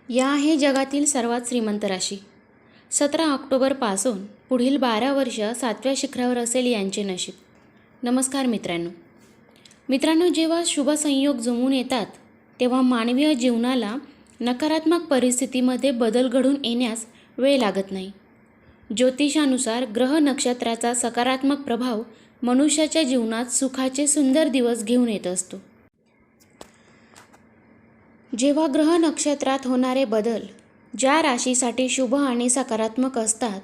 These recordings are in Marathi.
या आहे जगातील सर्वात श्रीमंत राशी. 17 ऑक्टोबरपासून पुढील 12 वर्ष 7व्या शिखरावर असेल यांचे नशीब. नमस्कार मित्रांनो, जेव्हा शुभ संयोग जमून येतात तेव्हा मानवीय जीवनाला नकारात्मक परिस्थितीमध्ये बदल घडून येण्यास वेळ लागत नाही. ज्योतिषानुसार ग्रह नक्षत्राचा सकारात्मक प्रभाव मनुष्याच्या जीवनात सुखाचे सुंदर दिवस घेऊन येत असतो. जेव्हा ग्रह नक्षत्रात होणारे बदल ज्या राशीसाठी शुभ आणि सकारात्मक असतात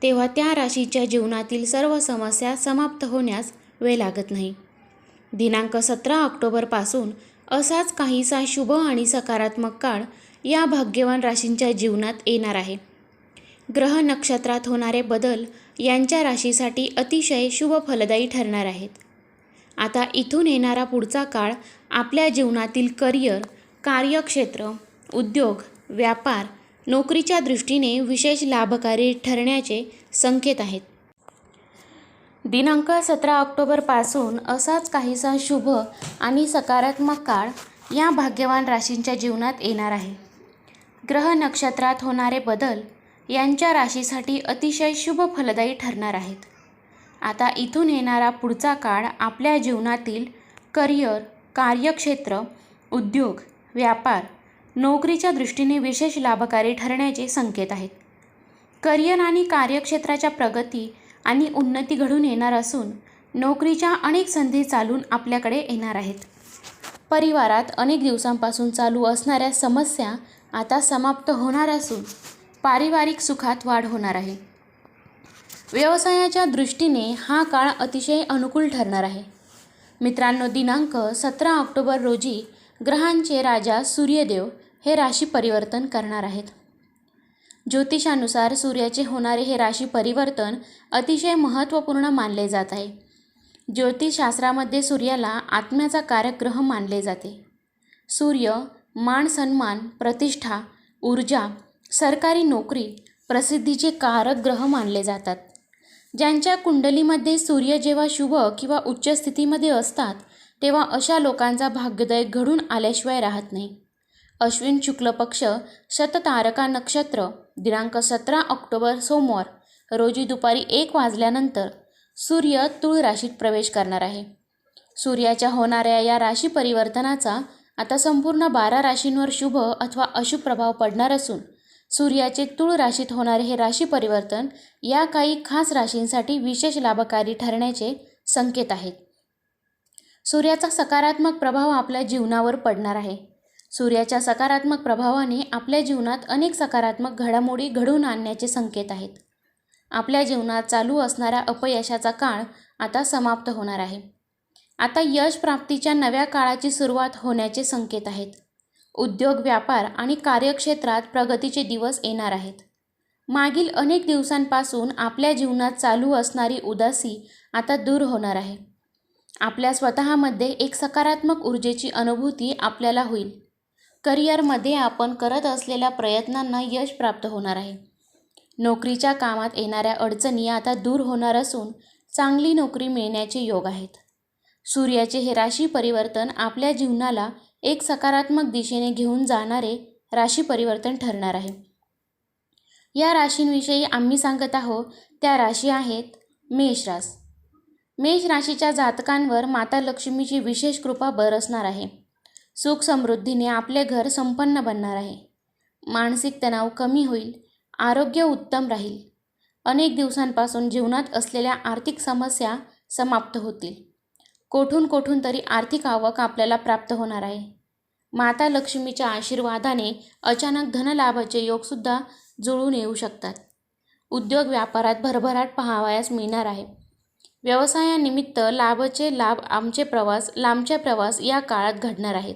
तेव्हा त्या राशीच्या जीवनातील सर्व समस्या समाप्त होण्यास वेळ लागत नाही. दिनांक 17 ऑक्टोबरपासून असाच काहीसा शुभ आणि सकारात्मक काळ या भाग्यवान राशींच्या जीवनात येणार आहे. ग्रह नक्षत्रात होणारे बदल यांच्या राशीसाठी अतिशय शुभ फलदायी ठरणार आहेत. आता इथून येणारा पुढचा काळ आपल्या जीवनातील करिअर, कार्यक्षेत्र, उद्योग, व्यापार, नोकरीच्या दृष्टीने विशेष लाभकारी ठरण्याचे संकेत आहेत. दिनांक 17 ऑक्टोबरपासून असाच काहीसा शुभ आणि सकारात्मक काळ या भाग्यवान राशींच्या जीवनात येणार आहे. ग्रह नक्षत्रात होणारे बदल यांच्या राशीसाठी अतिशय शुभ फलदायी ठरणार आहेत. आता इथून येणारा पुढचा काळ आपल्या जीवनातील करिअर, कार्यक्षेत्र, उद्योग, व्यापार, नोकरीच्या दृष्टीने विशेष लाभकारी ठरण्याचे संकेत आहेत. करिअर आणि कार्यक्षेत्राच्या प्रगती आणि उन्नती घडून येणार असून नोकरीच्या अनेक संधी चालून आपल्याकडे येणार आहेत. परिवारात अनेक दिवसांपासून चालू असणाऱ्या समस्या आता समाप्त होणार असून पारिवारिक सुखात वाढ होणार आहे. व्यवसायाच्या दृष्टीने हा काळ अतिशय अनुकूल ठरणार आहे. मित्रांनो, दिनांक 17 ऑक्टोबर रोजी ग्रहांचे राजा सूर्यदेव हे राशी परिवर्तन करणार आहेत. ज्योतिषानुसार सूर्याचे होणारे हे राशी परिवर्तन अतिशय महत्त्वपूर्ण मानले जात आहे. ज्योतिषशास्त्रामध्ये सूर्याला आत्म्याचा कारक ग्रह मानले जाते. सूर्य मान सन्मान, प्रतिष्ठा, ऊर्जा, सरकारी नोकरी, प्रसिद्धीचे कारक ग्रह मानले जातात. ज्यांच्या कुंडलीमध्ये सूर्य जेव्हा शुभ किंवा उच्च स्थितीमध्ये असतात तेव्हा अशा लोकांचा भाग्योदय घडून आल्याशिवाय राहत नाही. अश्विन शुक्ल पक्ष शततारका नक्षत्र दिनांक 17 ऑक्टोबर सोमवार रोजी दुपारी 1 वाजल्यानंतर सूर्य तुळ राशीत प्रवेश करणार आहे. सूर्याच्या होणाऱ्या या राशी परिवर्तनाचा आता संपूर्ण 12 राशींवर शुभ अथवा अशुभ प्रभाव पडणार असून सूर्याचे तुळ राशीत होणारे हे राशी परिवर्तन या काही खास राशींसाठी विशेष लाभकारी ठरण्याचे संकेत आहेत. सूर्याचा सकारात्मक प्रभाव आपल्या जीवनावर पडणार आहे. सूर्याच्या सकारात्मक प्रभावाने आपल्या जीवनात अनेक सकारात्मक घडामोडी घडवून आणण्याचे संकेत आहेत. आपल्या जीवनात चालू असणाऱ्या अपयशाचा काळ आता समाप्त होणार आहे. आता यश प्राप्तीच्या नव्या काळाची सुरुवात होण्याचे संकेत आहेत. उद्योग, व्यापार आणि कार्यक्षेत्रात प्रगतीचे दिवस येणार आहेत. मागील अनेक दिवसांपासून आपल्या जीवनात चालू असणारी उदासी आता दूर होणार आहे. आपल्या स्वतःमध्ये एक सकारात्मक ऊर्जेची अनुभूती आपल्याला होईल. करिअरमध्ये आपण करत असलेल्या प्रयत्नांना यश प्राप्त होणार आहे. नोकरीच्या कामात येणाऱ्या अडचणी आता दूर होणार असून चांगली नोकरी मिळण्याचे योग आहेत. सूर्याचे हे राशी परिवर्तन आपल्या जीवनाला एक सकारात्मक दिशेने घेऊन जाणारे राशी परिवर्तन ठरणार आहे. या राशींविषयी आम्ही सांगत आहोत त्या राशी आहेत मेष रास. मेष राशीच्या जातकांवर माता लक्ष्मीची विशेष कृपा बरसणार आहे. सुख समृद्धीने आपले घर संपन्न बनणार आहे. मानसिक तणाव कमी होईल. आरोग्य उत्तम राहील. अनेक दिवसांपासून जीवनात असलेल्या आर्थिक समस्या समाप्त होतील. कोठून तरी आर्थिक आवक आपल्याला प्राप्त होणार आहे. माता लक्ष्मीच्या आशीर्वादाने अचानक धनलाभाचे योगसुद्धा जुळून येऊ शकतात. उद्योग व्यापारात भरभराट पाहावयास मिळणार आहे. व्यवसायानिमित्त लांबचे प्रवास या काळात घडणार आहेत.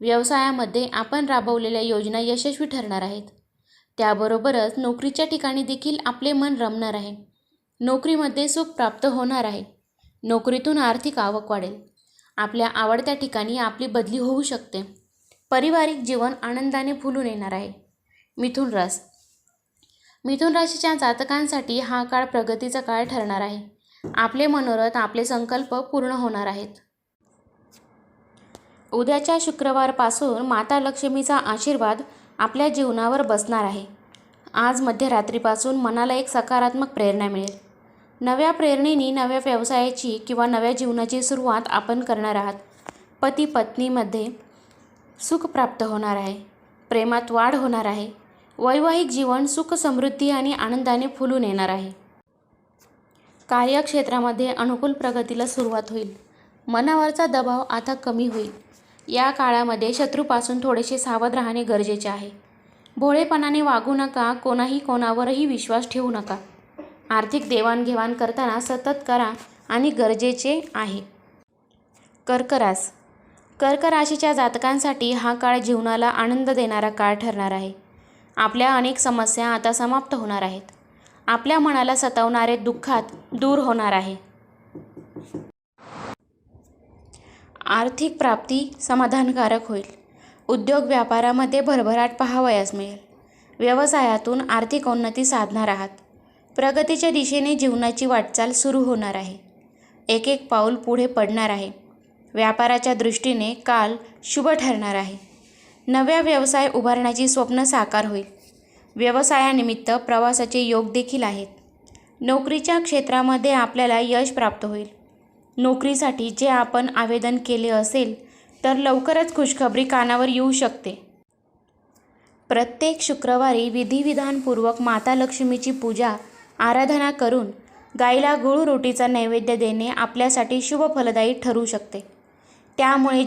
व्यवसायामध्ये आपण राबवलेल्या योजना यशस्वी ठरणार आहेत. त्याबरोबरच नोकरीच्या ठिकाणी देखील आपले मन रमणार आहे. नोकरीमध्ये सुख प्राप्त होणार आहे. नोकरीतून आर्थिक आवक वाढेल. आपल्या आवडत्या ठिकाणी आपली बदली होऊ शकते. पारिवारिक जीवन आनंदाने फुलून येणार आहे. मिथुन राशीच्या जातकांसाठी हा काळ प्रगतीचा काळ ठरणार आहे. आपले मनोरथ, आपले संकल्प पूर्ण होणार आहेत. उद्याच्या शुक्रवारपासून माता लक्ष्मीचा आशीर्वाद आपल्या जीवनावर बसणार आहे. आज मध्यरात्रीपासून मनाला एक सकारात्मक प्रेरणा मिळेल. नव्या प्रेरणेने नव्या व्यवसायाची किंवा नव्या जीवनाची सुरुवात आपण करणार आहात. पती पत्नीमध्ये सुख प्राप्त होणार आहे. प्रेमात वाढ होणार आहे. वैवाहिक जीवन सुख समृद्धी आणि आनंदाने फुलून येणार आहे. कार्यक्षेत्रामध्ये अनुकूल प्रगतीला सुरुवात होईल. मनावरचा दबाव आता कमी होईल. या काळामध्ये शत्रूपासून थोडेसे सावध राहणे गरजेचे आहे. भोळेपणाने वागू नका. कोणावरही विश्वास ठेवू नका. आर्थिक देवाणघेवाण करताना सतत करा आणि गरजेचे आहे. कर्क राशीच्या जातकांसाठी हा काळ जीवनाला आनंद देणारा काळ ठरणार आहे. आपल्या अनेक समस्या आता समाप्त होणार आहेत. आपल्या मनाला सतावणारे दुःखात दूर होणार आहे. आर्थिक प्राप्ती समाधानकारक होईल. उद्योग व्यापारामध्ये भरभराट पाहावयास मिळेल. व्यवसायातून आर्थिक उन्नती साधणार आहात. प्रगतीच्या दिशेने जीवनाची वाटचाल सुरू होणार आहे. एक एक पाऊल पुढे पडणार आहे. व्यापाराच्या दृष्टीने काल शुभ ठरणार आहे. नव्या व्यवसाय उभारण्याची स्वप्न साकार होईल. व्यवसायानिमित्त प्रवासाचे योग देखील आहेत. नोकरीच्या क्षेत्रामध्ये आपल्याला यश प्राप्त होईल. नोकरीसाठी जे आपण आवेदन केले असेल तर लवकरच खुशखबरी कानावर येऊ शकते. प्रत्येक शुक्रवारी विधिविधानपूर्वक माता लक्ष्मीची पूजा आराधना करून गाईला गूळ रोटीचा नैवेद्य देणे आपल्यासाठी शुभ फलदायी ठरू शकते. त्यामुळे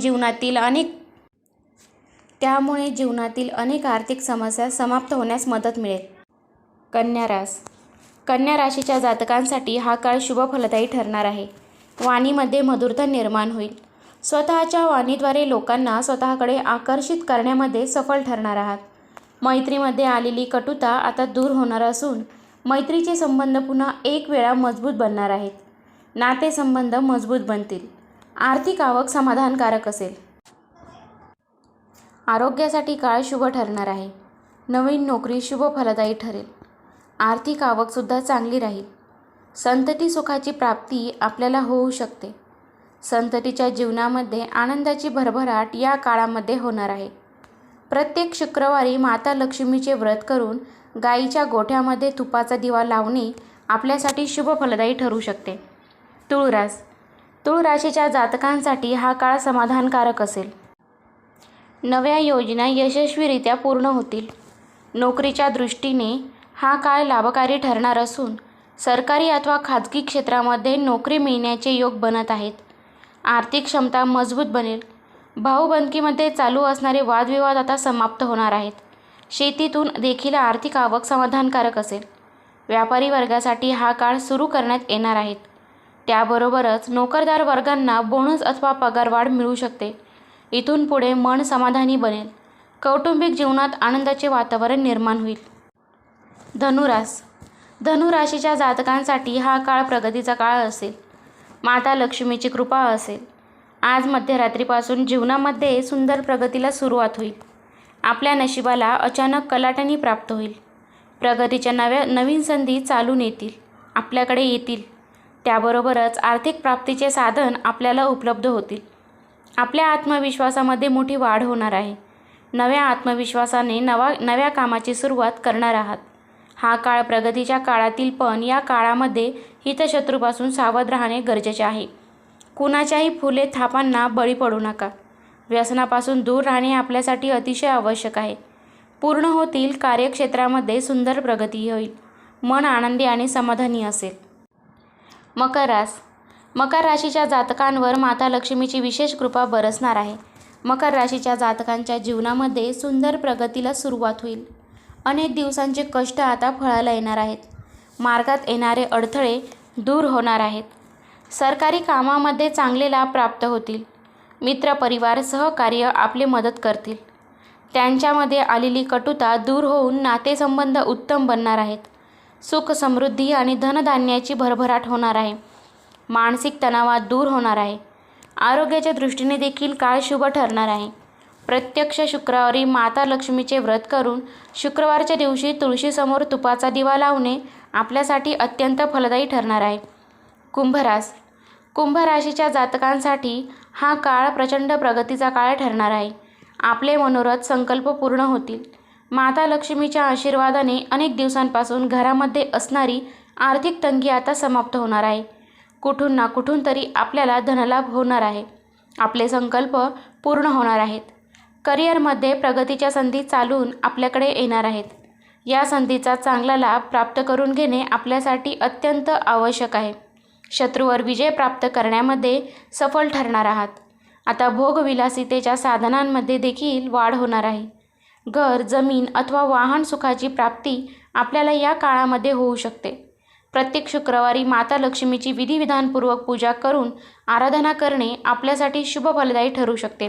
जीवनातील अनेक आर्थिक समस्या समाप्त होण्यास मदत मिळेल. कन्या राशीच्या जातकांसाठी हा काळ शुभ फलदायी ठरणार आहे. वाणीमध्ये मधुरता निर्माण होईल. स्वतःच्या वाणीद्वारे लोकांना स्वतःकडे आकर्षित करण्यामध्ये सफल ठरणार आहात. मैत्रीमध्ये आलेली कटुता आता दूर होणार असून मैत्रीचे संबंध पुन्हा एक वेळा मजबूत बनणार आहेत. नातेसंबंध मजबूत बनतील. आर्थिक आवक समाधानकारक असेल. आरोग्यासाठी काळ शुभ ठरणार आहे. नवीन नोकरी शुभ फलदायी ठरेल. आर्थिक आवकसुद्धा चांगली राहील. संतती सुखाची प्राप्ती आपल्याला होऊ शकते. संततीच्या जीवनामध्ये आनंदाची भरभराट या काळामध्ये होणार आहे. प्रत्येक शुक्रवारी माता लक्ष्मीचे व्रत करून गाईच्या गोठ्यामध्ये तुपाचा दिवा लावणे आपल्यासाठी शुभ फलदायी ठरू शकते. तुळ राशीच्या जातकांसाठी हा काळ समाधानकारक असेल. नव्या योजना यशस्वीरित्या पूर्ण होतील. नोकरीच्या दृष्टीने हा काळ लाभकारी ठरणार असून सरकारी अथवा खाजगी क्षेत्रामध्ये नोकरी मिळण्याचे योग बनत आहेत. आर्थिक क्षमता मजबूत बनेल. भाऊबंदकीमध्ये चालू असणारे वादविवाद आता समाप्त होणार आहेत. शेतीतून देखील आर्थिक आवक समाधानकारक असेल. व्यापारी वर्गासाठी हा काळ सुरू करण्यात येणार आहेत. त्याबरोबरच नोकरदार वर्गांना बोनस अथवा पगारवाढ मिळू शकते. इथून पुढे मन समाधानी बनेल. कौटुंबिक जीवनात आनंदाचे वातावरण निर्माण होईल. धनुराशीच्या जातकांसाठी हा काळ प्रगतीचा काळ असेल. माता लक्ष्मीची कृपा असेल. आज मध्यरात्रीपासून जीवनामध्ये सुंदर प्रगतीला सुरुवात होईल. आपल्या नशिबाला अचानक कलाटणी प्राप्त होईल. प्रगतीच्या नवीन संधी चालून आपल्याकडे येतील. त्याबरोबरच आर्थिक प्राप्तीचे साधन आपल्याला उपलब्ध होतील. आपल्या आत्मविश्वासामध्ये मोठी वाढ होणार आहे. नव्या आत्मविश्वासाने नव्या कामाची सुरुवात करणार आहात. हा काळ प्रगतीच्या काळातील पण या काळामध्ये हितशत्रूपासून सावध राहणे गरजेचे आहे. कुणाच्याही फुले थापांना बळी पडू नका. व्यसनापासून दूर राहणे आपल्यासाठी अतिशय आवश्यक आहे. पूर्ण होतील कार्यक्षेत्रामध्ये सुंदर प्रगती होईल. मन आनंदी आणि समाधानी असेल. मकर राशीच्या जातकांवर माता लक्ष्मीची विशेष कृपा बरसणार आहे. मकर राशीच्या जातकांच्या जीवनामध्ये सुंदर प्रगतीला सुरुवात होईल. अनेक दिवसांचे कष्ट आता फळाला येणार आहेत. मार्गात येणारे अडथळे दूर होणार आहेत. सरकारी कामामध्ये चांगले लाभ प्राप्त होतील. मित्रपरिवार सहकार्य आपली मदत करतील. त्यांच्यामध्ये आलेली कटुता दूर होऊन नातेसंबंध उत्तम बनणार आहेत. सुख समृद्धी आणि धनधान्याची भरभराट होणार आहे. मानसिक तणावात दूर होणार आहे. आरोग्याच्या दृष्टीने देखील काळ शुभ ठरणार आहे. प्रत्यक्ष शुक्रवारी माता लक्ष्मीचे व्रत करून शुक्रवारच्या दिवशी तुळशीसमोर तुपाचा दिवा लावणे आपल्यासाठी अत्यंत फलदायी ठरणार आहे. कुंभ राशीच्या जातकांसाठी हा काळ प्रचंड प्रगतीचा काळ ठरणार आहे. आपले मनोरथ संकल्प पूर्ण होतील. माता लक्ष्मीच्या आशीर्वादाने अनेक दिवसांपासून घरामध्ये असणारी आर्थिक तंगी आता समाप्त होणार आहे. कुठून ना कुठून तरी आपल्याला धनलाभ होणार आहे. आपले संकल्प पूर्ण होणार आहेत. करिअरमध्ये प्रगतीच्या संधी चालून आपल्याकडे येणार आहेत. या संधीचा चांगला लाभ प्राप्त करून घेणे आपल्यासाठी अत्यंत आवश्यक आहे. शत्रूवर विजय प्राप्त करण्यामध्ये सफल ठरणार आहात. आता भोगविलासितेच्या साधनांमध्ये देखील वाढ होणार आहे. घर, जमीन अथवा वाहन सुखाची प्राप्ती आपल्याला या काळामध्ये होऊ शकते. प्रत्येक शुक्रवारी माता लक्ष्मीची विधिविधानपूर्वक पूजा करून आराधना करणे आपल्यासाठी शुभ फलदायी ठरू शकते.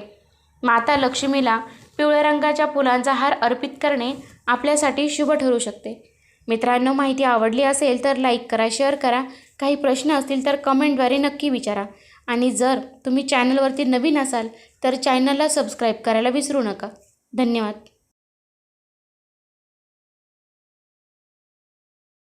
माता लक्ष्मीला पिवळ्या रंगाच्या फुलांचा हार अर्पित करणे आपल्यासाठी शुभ ठरू शकते. मित्रांनो, माहिती आवडली असेल तर लाईक करा, शेअर करा. काही प्रश्न असतील तर कमेंटद्वारे नक्की विचारा. आणि जर तुम्ही चॅनलवरती नवीन असाल तर चॅनलला सबस्क्राईब करायला विसरू नका. धन्यवाद.